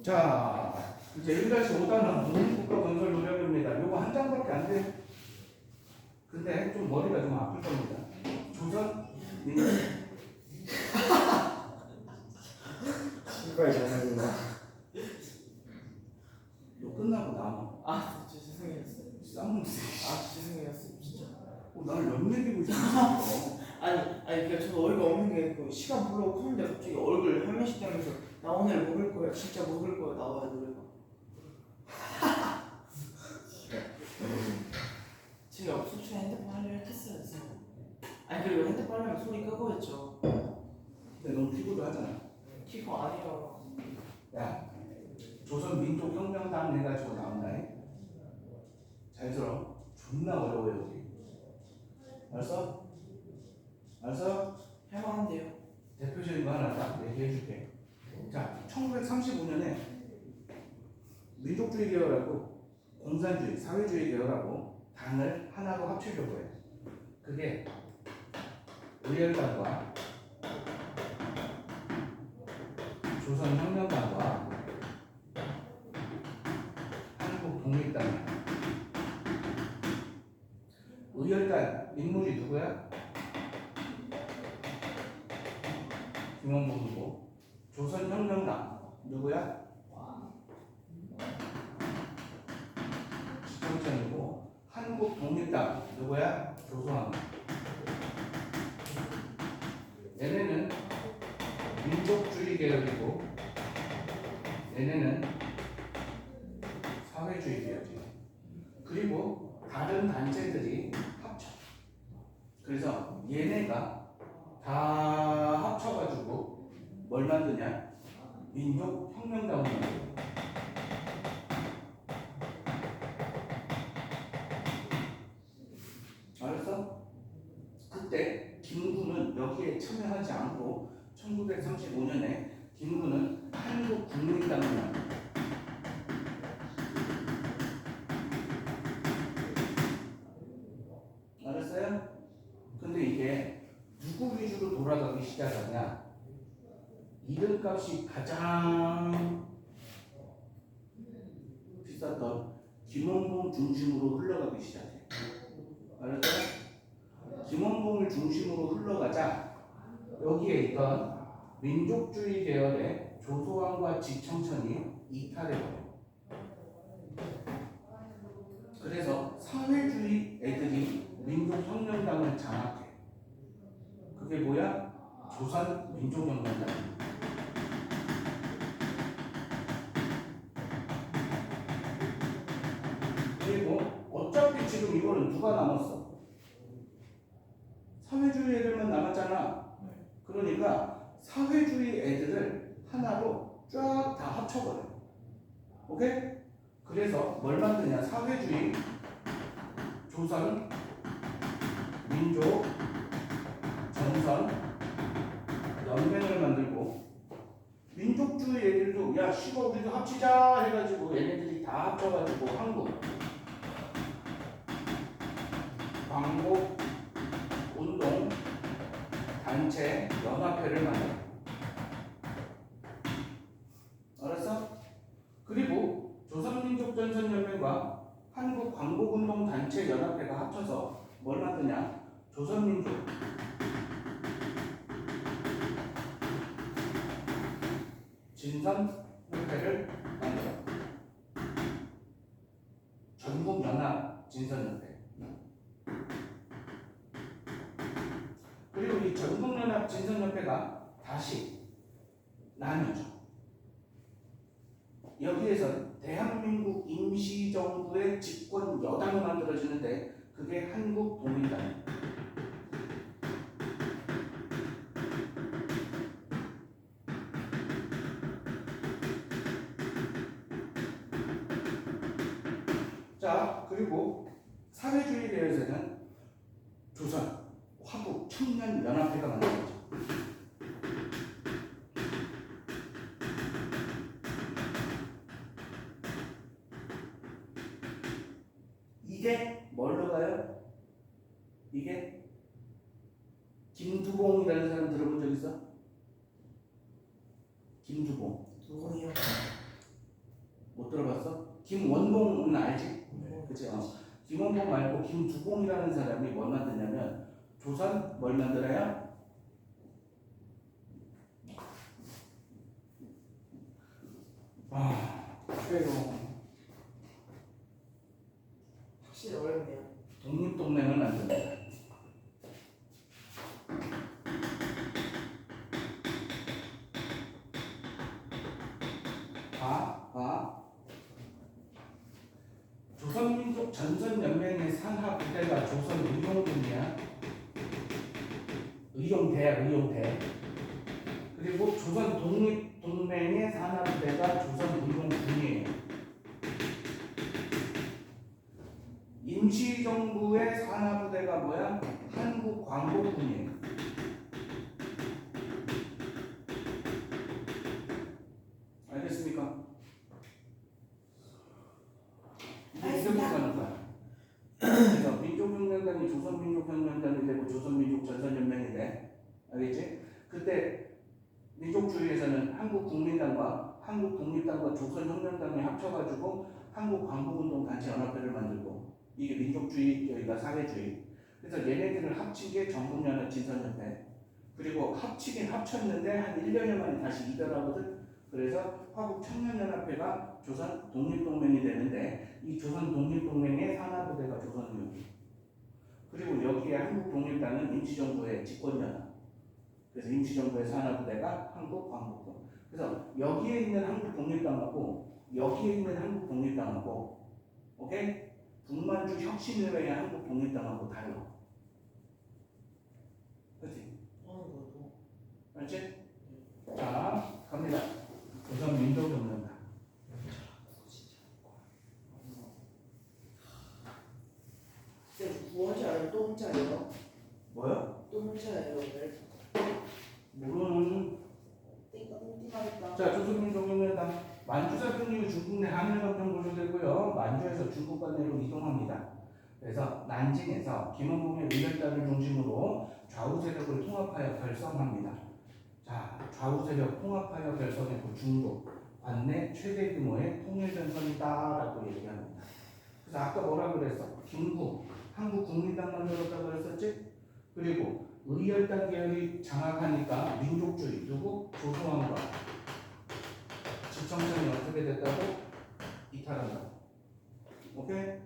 자, 이제 1-5단은 국민국가 건설 노력입니다. 요거 한 장밖에 안 돼. 근데 좀 머리가 좀 아플 겁니다. 조선 민족. 신발 장난이나. 요 끝나고 남아. 아 진짜 죄송해요. 쌍문세. 죄송해요 진짜. 나를 연맥이고 있어. 아니 그러니까 저도 어이가 없는 게 그 시간 보려고 하는데 갑자기 얼굴 한 명씩 되면서 나 오늘 먹을 거야 진짜 먹을 거야 나와요 노래가. 제가 소중히 핸드폰 하려고 했어요 지금. 아니 그리고 핸드폰 하려면 소리 끄고 했죠. 근데 넌 키보드 하잖아. 키고 아니에요. 야, 조선민족혁명당 해가지고 나온다. 잘 들어. 존나 어려워 여기. 알았어? 알았어? 할만한데요. 대표적인 거 하나 딱 얘기해줄게. 자, 1935년에 민족주의 계열하고 공산주의, 사회주의 계열하고 당을 하나로 합치려고 해. 그게 의열당과 조선혁명당과 한국독립당이야. 의열당 인물이 누구야? 김원봉이고. 조선혁명당 누구야? 지청천이고. 한국독립당 누구야? 조소왕. 얘네는 민족주의 계열이고 얘네는 사회주의 계열이야. 그리고 다른 단체들이 합쳐. 그래서 얘네가 다 합쳐가지고 뭘 만드냐? 민족혁명당을 만들어. 알았어? 그때 김구는 여기에 참여하지 않고 1935년에 김구는 한국국민당을 만들어. 알았어요? 근데 이게 누구 위주로 돌아가기 시작하냐? 이름값이 가장 비쌌던 김원봉 중심으로 흘러가기 시작해. 알았어요? 김원봉을 중심으로 흘러가자 여기에 있던 민족주의 계열의 조소왕과 지청천이 이탈해버려. 그래서 사회주의 애들이 민족혁명당을 장악해. 그게 뭐야? 조선 민족혁명당. 그리고 어차피 지금 이거는 누가 남았어? 사회주의 애들만 남았잖아. 그러니까 사회주의 애들을 하나로 쫙 다 합쳐버려. 오케이? 그래서 뭘 만드냐? 사회주의 조선 민족 전선 연맹을 만들고 민족주의 애들도 야 씨발 우리도 합치자 해가지고 얘네들이 다 합쳐가지고 한국 광복 운동 단체 연합회를 만들어. 알았어? 그리고 조선민족전선연맹과 한국광복운동 단체 연합회가 합쳐서 뭘 만드냐? 조선민족 진선협회를 만들어. 전국연합 진선협회. 그리고 이 전국연합 진선협회가 다시 나뉘어져. 여기에서 대한민국 임시정부의 집권 여당이 만들어지는데 그게 한국독립당이야. 자, 그리고 사회주의 계열에서는 조선 화국 청년 연합회가 만들어져. 이게 뭘로 가요? 이게 김두봉이라는 사람 들어본 적 있어? 김두봉. 누구요? 김원봉은 알지? 그치? 김원봉 말고 김두봉이라는 사람이 뭘 만드냐면 조선 뭘 만들어요? 최종 확실히 어렵네요. 독립동맹을 만듭니다. 조선민족 전선연맹의 산하부대가 조선의용군이야. 의용대. 그리고 조선독립동맹의 산하부대가 조선의용군이에요. 임시정부의 산하부대가 뭐야? 한국광복군이에요. 알겠습니까? 이렇게 가는 거야. 그래서 민족혁명단이 조선민족혁명단이 되고 조선민족전선연맹이 돼. 알겠지? 그때 민족주의에서는 한국국민당과 한국독립당과 조선혁명당이 합쳐가지고 한국광복운동 단체 연합회를 만들고 이게 민족주의, 여기가 사회주의. 그래서 얘네들을 합친 게 전국연합 진선연대. 그리고 합쳤는데 한 1년여 만에 다시 이별하거든. 그래서 화북청년연합회가 조선 독립동맹이 되는데 이 조선 독립동맹의 산하부대가 조선의용. 그리고 여기에 한국독립당은 임시정부의 집권연합. 그래서 임시정부의 산하부대가 한국광복군. 그래서 여기에 있는 한국독립당하고 여기에 있는 한국독립당하고 오케이? 북만주 혁신의회의 한국독립당하고 달라. 그렇지? 알지? 자, 갑니다. 조선 민족혁명단. 구원지 아니면 또 문자예요? 뭐요? 또 문자예요 오늘? 모르는. 자, 조선민족혁명단. 만주사병 이후 중국 내 한일협정 고조되고요. 만주에서 중국과 내로 이동합니다. 그래서 난징에서 김원봉의 의열단을 중심으로 좌우 세력을 통합하여 결성합니다. 자, 좌우 세력 통합하여 결성했고 중국 관내 최대 규모의 통일전선이다라고 얘기합니다. 그래서 아까 뭐라 그랬어? 김구 한국국민당 만들었다고 그랬었지? 그리고 의열단 계열이 장악하니까 민족주의 누구? 조소왕과 지청장이 어떻게 됐다고? 이탈한다. 오케이?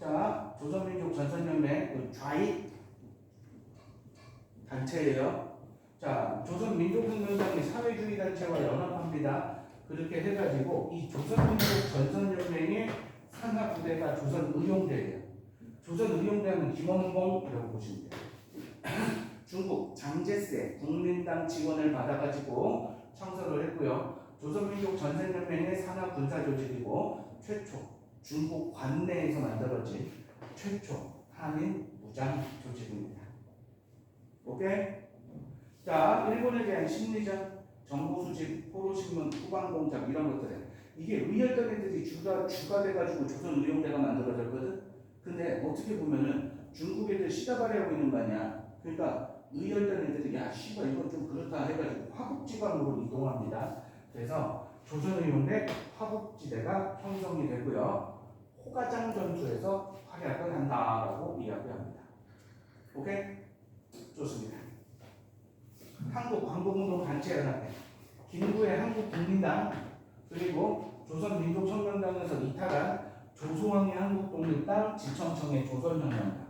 자, 조선민족 전선연맹 그 좌익 단체예요. 자, 조선민족혁명단이 사회주의 단체와 연합합니다. 그렇게 해가지고 이 조선민족 전선연맹의 산하부대가 조선의용대예요. 조선의용대는 김원봉이라고 보시면 돼요. 중국 장제스의 국민당 지원을 받아가지고 창설을 했고요. 조선민족 전선연맹의 산하 군사 조직이고 최초 중국 관내에서 만들어진 최초 한인 무장 조직입니다. 오케이? 자, 일본에 대한 심리전, 정보 수집, 포로신문, 후방공작 이런 것들에 이게 의열단 애들이 주가 돼가지고 조선의용대가 만들어졌거든. 근데 어떻게 보면은 중국 애들 시다발이하고 있는 거 아니야. 그러니까 의열단 애들이 야 씨발 이건 좀 그렇다 해가지고 화북지방으로 이동합니다. 그래서 조선의용대 화북지대가 형성이 되고요. 호가장 전투에서 활약을 한다라고 이야기합니다. 오케이? 좋습니다. 한국광복운동 단체연합회, 김구의 한국국민당, 그리고 조선민족혁명당에서 이탈한 조소왕의 한국독립당, 지청청의 조선혁명당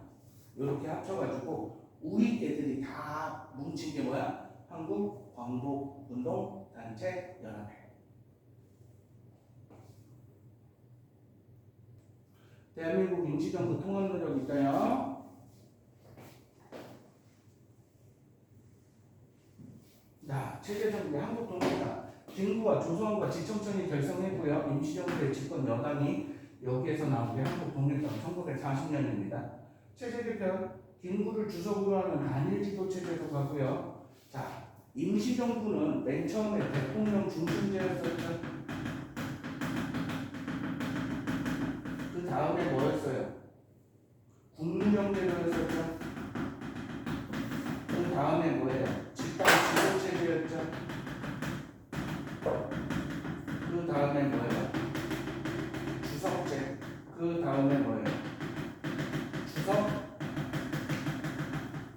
이렇게 합쳐가지고 우리 애들이 다 뭉친 게 뭐야? 한국광복운동 단체연합회. 대한민국 임시정부 통합 노력 있어요. 자, 체제정비 한국독립당 김구와 조선과 지청청이 결성했고요. 임시정부의 집권 여당이 여기에서 나온 게 한국독립당 1940년입니다. 체제 개편 김구를 주석으로 하는 단일지도 체제로 가고요. 자, 임시정부는 맨 처음에 대통령 중심제였었죠. 그 다음에 뭐였어요? 국민정제로였었죠. 그 다음에 뭐예요? 집단 지도체제였죠. 그 다음에 뭐예요? 주석 다음에 뭐예요? 주석,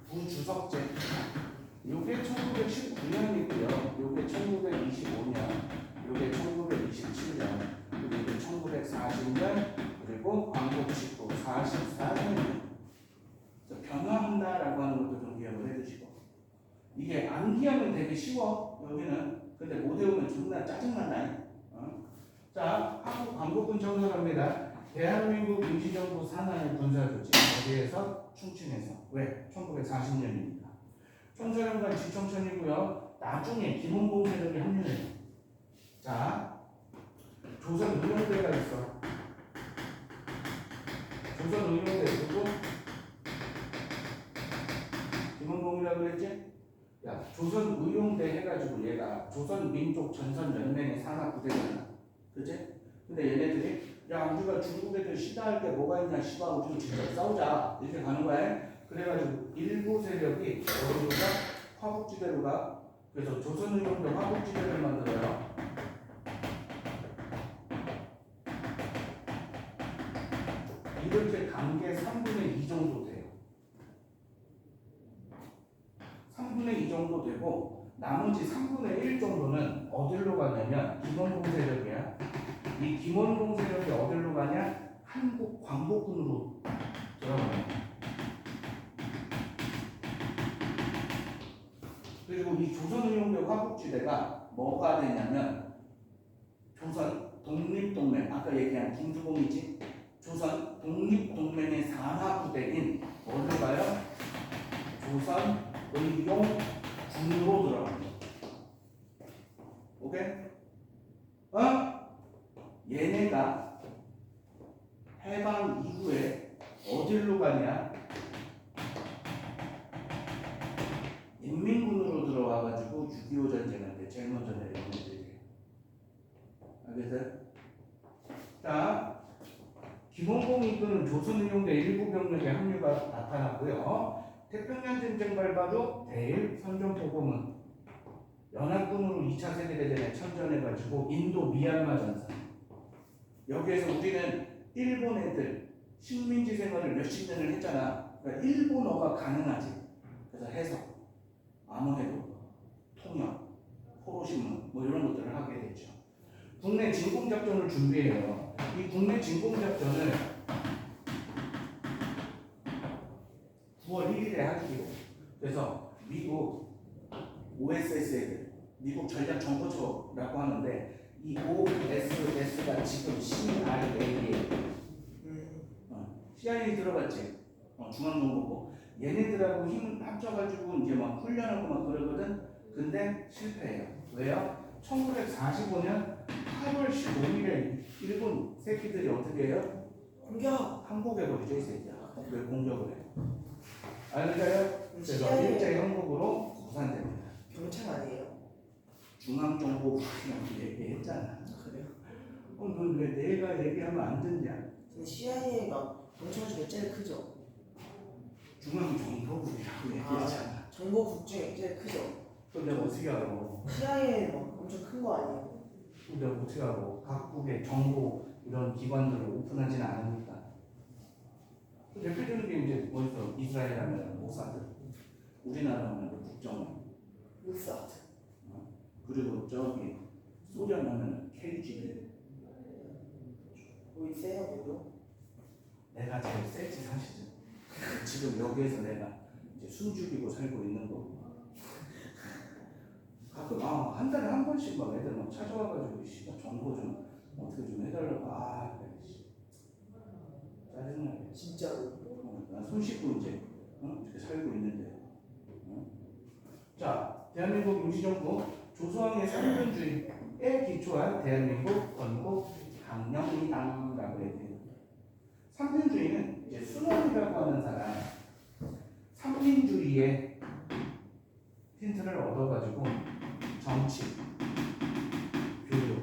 부주석제. 요게 1919년이고요. 요게 1925년, 요게 1927년, 그리고 요게 1940년, 그리고 광복 직후 44년. 변화한다라고 하는 것도 좀 기억을 해두시고. 이게 암기하면 되게 쉬워, 여기는. 근데 못 외우면 존나 짜증난다. 자, 한국 광복군 청소합니다. 대한민국 임시정부 산하의 군사조직. 어디에서? 충칭에서. 왜? 1940년이니까. 총사령관 지청천이고요. 나중에 김원봉 세력이 합류해요. 자, 조선 의용대가 있어. 조선 의용대 누구? 김원봉이라고 그랬지? 야, 조선 의용대 해가지고 얘가 조선 민족 전선 연맹의 산하 부대잖아. 그치? 근데 얘네들이 야, 우리가 중국 애들 시다할 게 뭐가 있냐, 씨발, 우리 진짜 싸우자. 이렇게 가는 거야. 그래가지고 일부 세력이 어디로 가? 화북지대로 가. 그래서 조선의용대 화북지대를 만들어요. 이렇게 간게 3분의 2 정도 돼요. 3분의 2 정도 되고 나머지 3분의 1 정도는 어디로 가냐면 김원봉 세력이야. 이 김원봉 세력이 어디로 가냐? 한국 광복군으로 들어가요. 그리고 이 조선의용대 화북지대가 뭐가 되냐면 조선 독립동맹, 아까 얘기한 김두봉이지? 조선 독립동맹의 산하부대인 어디로 가요? 조선의용군으로 들어갑니다. 오케이? 얘네가 해방 이후에 어디로 가냐? 인민군으로 들어와가지고 6.25 전쟁할 때 제일 먼저 내려온 애들이에요. 알겠어요? 자, 김원봉이 이끄는 조선의용대 일부 병력의 합류가 나타났고요. 태평양 전쟁 발바로 대일 선전포고문 연합군으로 2차 세계대전에 참전해가지고 인도 미얀마 전선. 여기에서 우리는 일본 애들 식민지 생활을 몇십 년을 했잖아. 그러니까 일본어가 가능하지. 그래서 해석, 암호해독, 통역, 포로신문 뭐 이런 것들을 하게 되죠. 국내 진공작전을 준비해요. 이 국내 진공작전을 9월 1일에 하기로. 그래서 미국 OSS를 미국 전략정보처라고 하는데 이 OSS가 지금 CIA에 CIA 들어갔지. 중앙정보고 얘네들하고 힘 합쳐가지고 이제 막 훈련하고 막 그러거든. 근데 실패해요. 왜요? 1945년 8월 15일에 일본 새끼들이 어떻게 해요? 공격! 항복해버리죠, 이 새끼야. 왜 공격을 해요? 알까요? 그래서 일제 항복으로 무산됩니다. 경찰 아니에요? 중앙정보 그냥 얘기했잖아. 그래요? 넌 왜 내가 얘기하면 안 듣냐? 근데 CIA가 경찰 중에 제일 크죠? 중앙정보국이라고 얘기했잖아. 정보국 중에 제일 크죠? 그럼 내가 어떻게 알아? CIA 막 엄청 큰 거 아니에요? 내가 어떻게 알아? 각국의 정보 이런 기관들을 오픈하지는 않으니까. 대표적인 게 이제 어디서 이스라엘 하면 모사드, 우리나라 하면 국정원, 모사드. 그리고 저기 소련 하면 KGB. 거의 세요, 모두? 내가 제일 세지 사실은. 지금 여기에서 내가 이제 숨죽이고 살고 있는 거고. 가끔 한 달에 한 번씩 막 애들 막 찾아와가지고 씨발 정보 좀 어떻게 좀 해달라고. 그래 씨. 짜증나게. 진짜로. 난 손 씻고 이제 이렇게 살고 있는데. 자, 대한민국 임시정부 조소왕의 삼권주의에 기초한 대한민국 건국 강령이당이라고 얘기해요. 삼권주의는 이제 순원이라고 하는 사람, 삼민주의의 힌트를 얻어가지고 정치, 교육,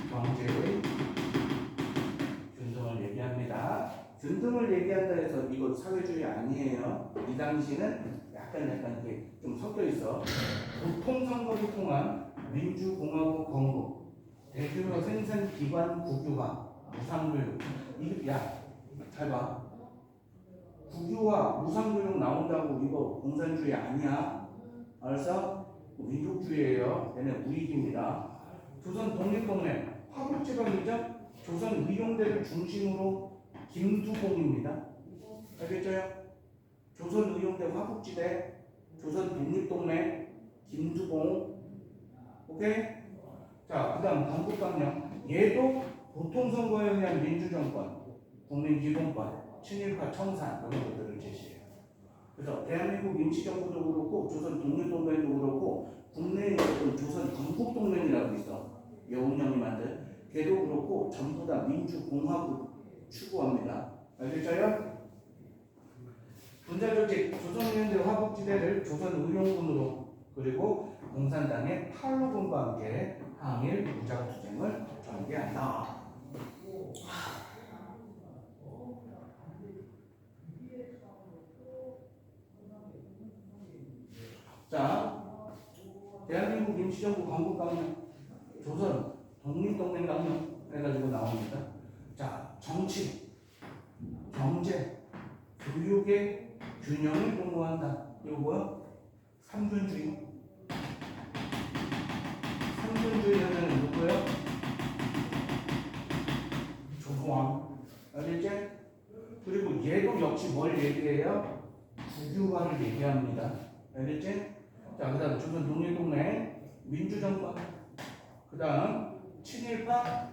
경제의 균등을 얘기합니다. 균등을 얘기한다 해서 이거 사회주의 아니에요. 이 당시는 약간 이렇게 좀 섞여 있어. 보통선거를 통한 민주공화국 건국, 대규모 생산기관 국유화, 무상교육. 잘 봐. 국유화 무상교육 나온다고 이거 공산주의 아니야. 알았어? 민족주의예요. 얘네 우익입니다. 조선 독립동맹 화북지방이죠. 조선 의용대를 중심으로 김두봉입니다. 알겠죠? 조선 의용대 화북지대, 조선 독립동맹 김두봉. 오케이? 자, 그다음 강북강령. 얘도 보통선거에 의한 민주정권, 국민기본권, 친일파 청산 이런 것들을 제시해요. 그래서 대한민국 임시정부도 그렇고 조선 독립동맹도 그렇고 국내에 있던 조선 건국동맹이라고 있어. 여운형이 만든 걔도 그렇고 전부 다 민주공화국 추구합니다. 알겠어요? 군자조직 조선의원대 화북지대를 조선의용군으로 그리고 공산당의 팔로군과 함께 항일 무장투쟁을 전개한다. 자, 대한민국 임시정부 건국강령, 조선 독립동맹강령 해가지고 나옵니다. 자, 정치, 경제, 교육의 균형을 공부한다. 이거 뭐야? 삼균주의. 삼균주의 하면 누구예요? 조선왕. 알겠지? 그리고 얘도 역시 뭘 얘기해요? 국유화를 얘기합니다. 알겠지? 자, 그 다음 조선 독립동맹 민주정권, 그 다음 친일파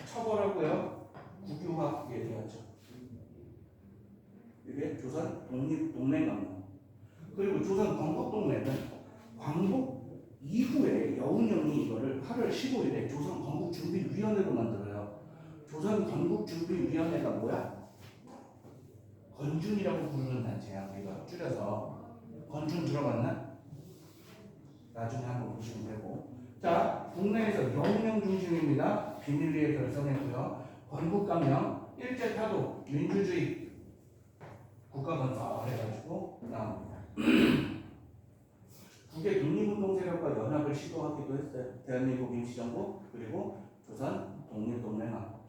처벌하고요, 국유화 얘기하죠. 이게 조선 독립동맹강령. 그리고 조선 건국동맹은 광복 이후에 여운형이 이거를 8월 15일에 조선 건국준비위원회로 만들어요. 조선 건국준비위원회가 뭐야? 건준이라고 부르는 단체야. 우리가 줄여서 건준 들어봤나? 나중에 한번 보시면 되고. 자, 국내에서 여운형 중심입니다. 비밀리에 결성했고요. 건국강령, 일제타도, 민주주의, 국가건설 해가지고 나옵니다. 국외 독립운동 세력과 연합을 시도하기도 했어요. 대한민국 임시정부 그리고 조선 독립동맹하고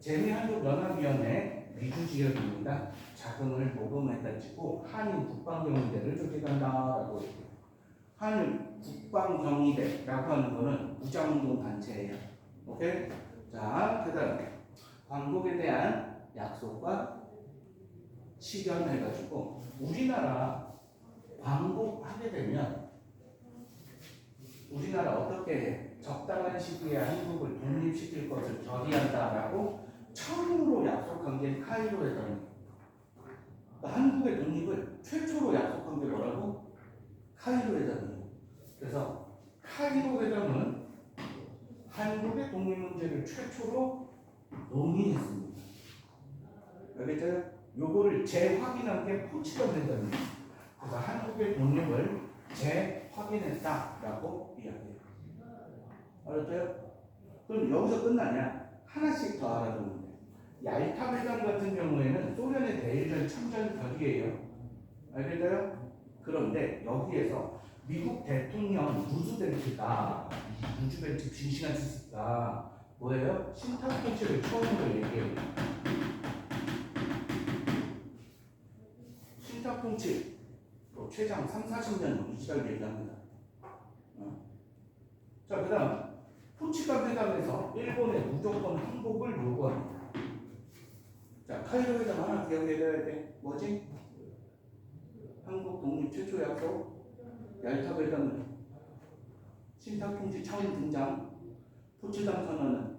재미한국연합위원회 미주지역입니다. 자금을 모금해가지고 한인 국방경위대를 조직한다라고 했고요. 한인 국방경위대라고 하는 거는 무장운동 단체예요. 오케이? 자, 그다음에 광복에 대한 약속과 실현해가지고 우리나라 광복하게 되면 우리나라 어떻게 해? 적당한 시기에 한국을 독립시킬 것을 결의한다라고 처음으로 약속한 게 카이로 회담입니다. 그러니까 한국의 독립을 최초로 약속한 게 뭐라고? 카이로 회담이에요. 그래서 카이로 회담은 한국의 독립 문제를 최초로 논의했습니다. 알겠죠? 요거를 재확인한 게 포츠담 회담입니다. 그래서 한국의 독립을 재확인했다라고 이야기해요. 알았죠? 그럼 여기서 끝나냐? 하나씩 더 알아두면 돼. 얄타 회담 같은 경우에는 소련의 대일전 참전 결의예요. 알겠어요? 그런데 여기에서 미국 대통령 루즈벨트가 빈시간 쓰니까 뭐예요? 신탁통치를 처음으로 얘기해요. 신탁통치 또 최장 3-40년 이 시간 얘기합니다. 자, 그 다음 포츠담 회담에서 일본의 무조건 항복을 요구합니다. 자, 카이로 회담 하나 기억해야 돼. 뭐지? 한국 독립 최초 약속, 얄타 회담, 신탁통치 처음 등장, 포츠담 선언은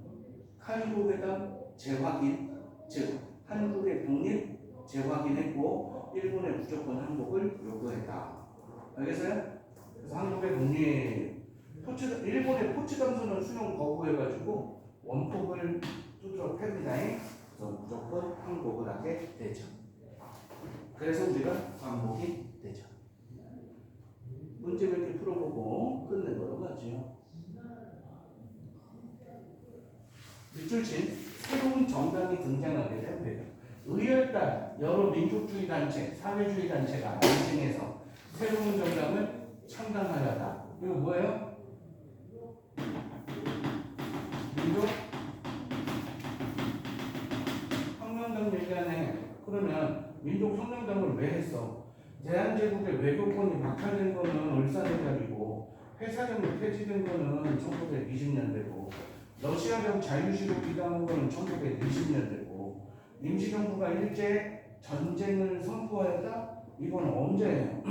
카이로 회담 재확인, 즉 한국의 독립 재확인했고 일본의 무조건 항복을 요구했다. 알겠어요? 그래서 한국의 독립 일본의 포츠담 선언 수용 거부해가지고 원폭을 두드러 팹니다. 그래서 무조건 항복을 하게 되죠. 그래서 우리가 광복이 되죠. 문제 몇 개 풀어보고 끝내도록 하죠. 밑줄 친 새로운 정당이 등장하게 됩니다. 의열단 여러 민족주의 단체, 사회주의 단체가 안증해서 새로운 정당을 창당하려다. 이거 뭐예요? 민족 그러면 민족혁명당을 왜 했어? 대한제국의 외교권이 박탈된 거는 을사의 달이고 회사령이 폐지된 거는 1920년대고 러시아령 자유시로 기당한 거는 1920년대고 임시정부가 일제 전쟁을 선포했다? 이건 언제예요?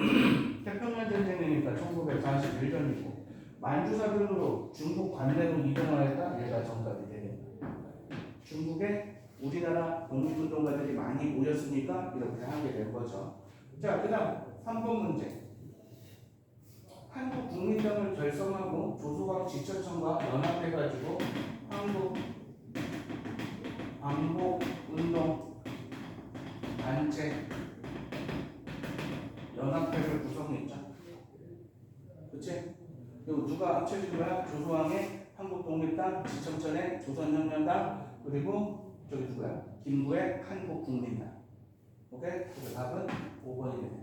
태평양 전쟁이니까 1941년이고 만주사변으로 중국 관내로 이동하였다? 얘가 정답이 되겠네. 중국에 우리나라 독립운동가들이 많이 모였으니까 이렇게 하게 된 거죠. 자, 그 다음 3번 문제. 한국 국민당을 결성하고 조소왕 지천청과 연합해가지고 한국 광복운동 단체 연합회를 구성했죠. 그치? 그리고 누가 합쳐진 거야? 조소왕의 한국독립당, 지청천의 조선혁명당, 그리고 저기 누구야? 김구의 한국국민당. 오케이? 그래서 답은 5번이 되겠네.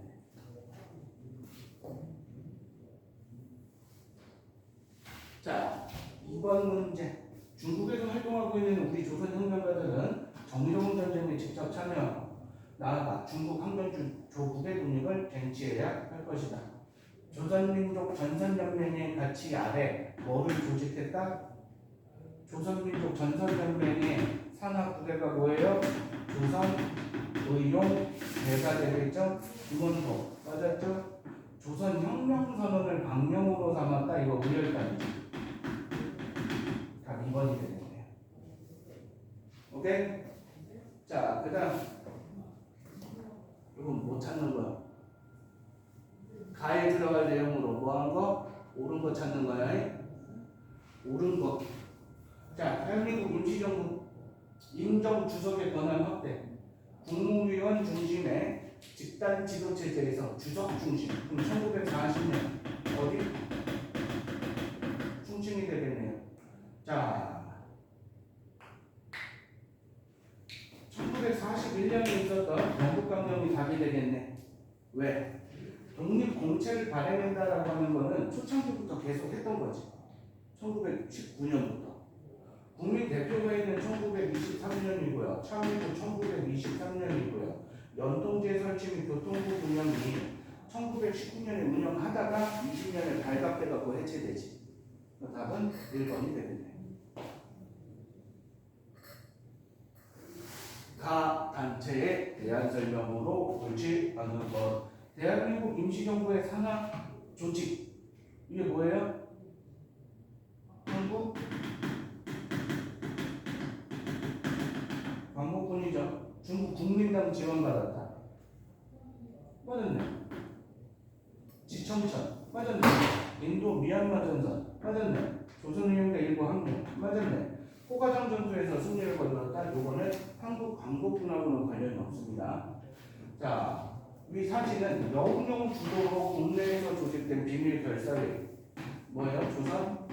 자, 2번 문제. 중국에서 활동하고 있는 우리 조선혁명가들은 정의로운 전쟁에 직접 참여하고 나아가 중국 항변주 조국의 독립을 쟁취해야 할 것이다. 조선민족 전선연맹의 가치 아래 뭐를 조직했다? 조선민족 전선연맹의 산하부대가 뭐예요? 조선의용대가 되겠죠? 김원도 맞았죠? 조선혁명선언을 방명으로 삼았다. 이거 의열단이죠. 답 2번이 되겠네요. 오케이? 자, 그 다음 이건 못 찾는 거야. 가에 들어갈 내용으로 뭐 한 거? 옳은 거 찾는 거야. 옳은 거. 자, 대한민국 임시정부 임정주석의 권한 확대, 국무위원 중심의 집단 지도체제에서 주석 중심. 그럼 1940년 어디? 충칭이 되겠네요. 자, 1941년에 있었던 영국강령이 답이 되겠네. 왜? 독립공채를 발행한다라고 하는 거는 초창기부터 계속 했던 거지. 1919년부터. 국민대표회의는 1923년이고요. 참여도 1923년이고요. 연동제 설치 및 교통부 운영이 1919년에 운영하다가 20년에 발각돼갖고 해체되지. 답은 1번이 되겠네. 가 단체에 대한 설명으로 옳지 않은 것. 대한민국 임시정부의 산하 조직. 이게 뭐예요? 한국 광복군이죠. 중국 국민당 지원받았다. 맞았네. 지청천. 맞았네. 인도 미얀마 전선. 맞았네. 조선의용대 일부 항공. 맞았네. 포가장 전투에서 승리를 거두었다. 요거는 한국 광복군하고는 관련이 없습니다. 자, 이 사진은 영웅 주도로 국내에서 조직된 비밀 결사회. 뭐예요? 조선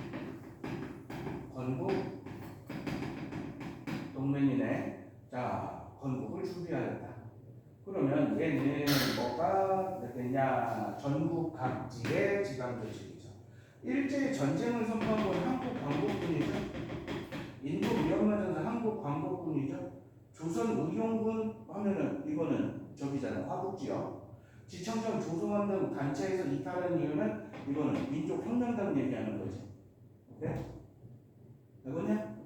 건국 동맹이네. 자, 건국을 준비하였다. 그러면 얘는 뭐가 되겠냐? 전국 각지의 지방 조직이죠. 일제 전쟁을 선포한 건 한국 광복군이죠. 인도 미얀마 전선 한국 광복군이죠. 조선 의용군 하면은 이거는 저기잖아, 화북지역. 지청청 조성한 등 단체에서 이탈한 이유는 이거는 민족혁명당 얘기하는 거지. 오케이? 되겠냐?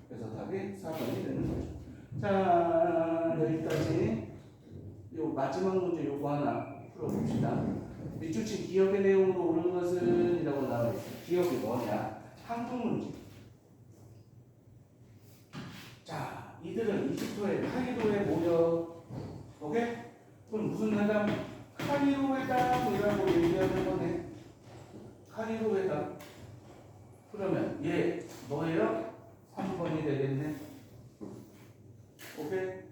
그래서 답이 4번이 되는 거죠. 자, 여기까지. 요 마지막 문제 요거 하나 풀어봅시다. 밑줄친 기억의 내용으로 옳은 것은 이라고 나와 있어요. 기억이 뭐냐? 한국 문제. 자, 이들은 이집트의 카이로에 모여. 오케이? 그럼 무슨 회담? 카이로 회담이라고 얘기하는 거네. 카이로 회담. 그러면 얘 뭐예요? 3번이 되겠네. 오케이?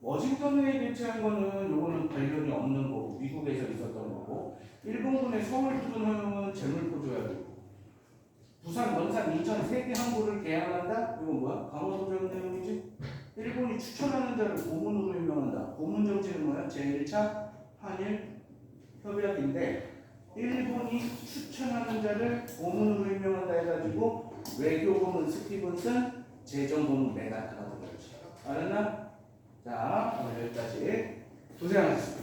워싱턴에 배치한 거는 요거는 관련이 없는 거고 미국에서 있었던 거고 일본군의 서울 투둔 허용은 재물포조약이고 부산, 원산, 인천 세 개 항구를 개항한다? 이건 뭐야? 강화도적 내용이지? 일본이 추천하는 자를 고문으로 임명한다. 고문 정책은 뭐야? 제1차 한일 협약인데 일본이 추천하는 자를 고문으로 임명한다 해가지고 외교고문 스티븐슨, 재정고문 메가트가 들어있지. 알았나? 자, 오늘 여기까지. 고생하셨습니다.